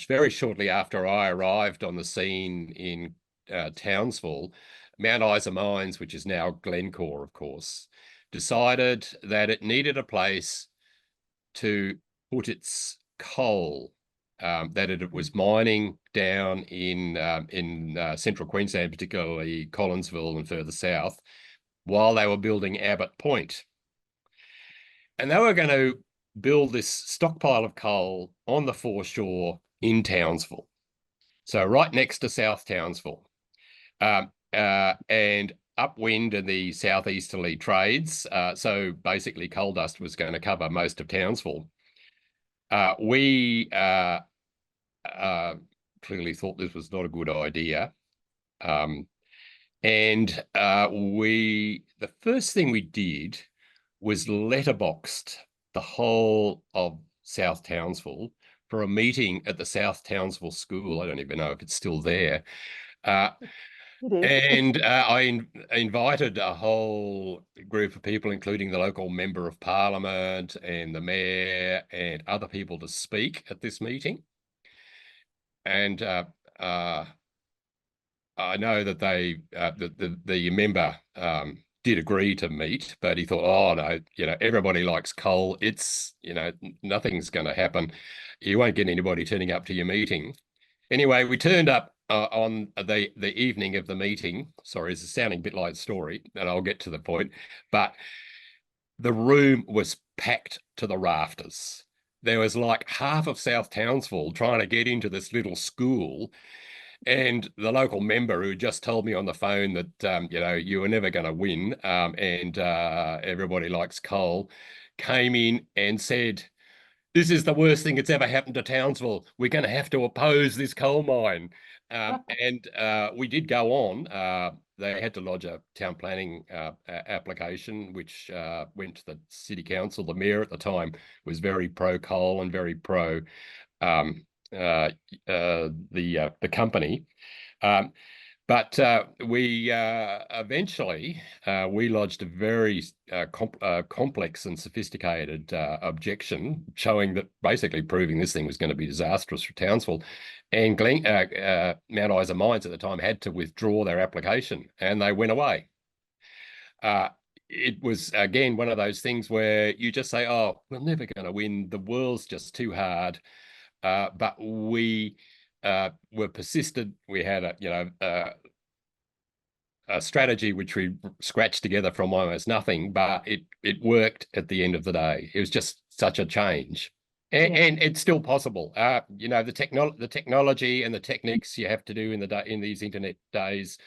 very shortly after I arrived on the scene in Townsville, Mount Isa Mines, which is now Glencore, of course, decided that it needed a place to put its coal that it was mining down in central Queensland, particularly Collinsville and further south, while they were building Abbott Point. And they were going to build this stockpile of coal on the foreshore in Townsville. So right next to South Townsville. And upwind in the southeasterly trades. So basically coal dust was going to cover most of Townsville. We clearly thought this was not a good idea. And the first thing we did was letterboxed the whole of South Townsville for a meeting at the South Townsville School. I don't even know if it's still there. And I invited a whole group of people, including the local member of parliament and the mayor and other people, to speak at this meeting. And I know that the member did agree to meet, but he thought, oh no, everybody likes coal. It's, nothing's going to happen. You won't get anybody turning up to your meeting. Anyway, we turned up on the evening of the meeting. Sorry, it's sounding a bit like a story, and I'll get to the point. But the room was packed to the rafters. There was like half of South Townsville trying to get into this little school. And the local member who just told me on the phone that, you were never going to win and everybody likes coal, came in and said, this is the worst thing that's ever happened to Townsville. We're going to have to oppose this coal mine. And we did go on. They had to lodge a town planning application, which went to the city council. The mayor at the time was very pro-coal and very pro the company. But we eventually we lodged a very complex and sophisticated objection, showing that basically proving this thing was going to be disastrous for Townsville. And Mount Isa Mines at the time had to withdraw their application, and they went away. It was, again, one of those things where you just say, oh, we're never going to win. The world's just too hard. But we were persistent. We had a strategy which we scratched together from almost nothing, but it worked at the end of the day. It was just such a change. And it's still possible. The technology and the techniques you have to do in these internet days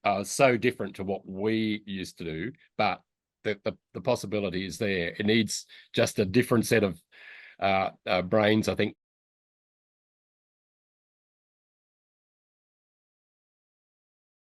are so different to what we used to do, but the possibility is there. It needs just a different set of brains, I think,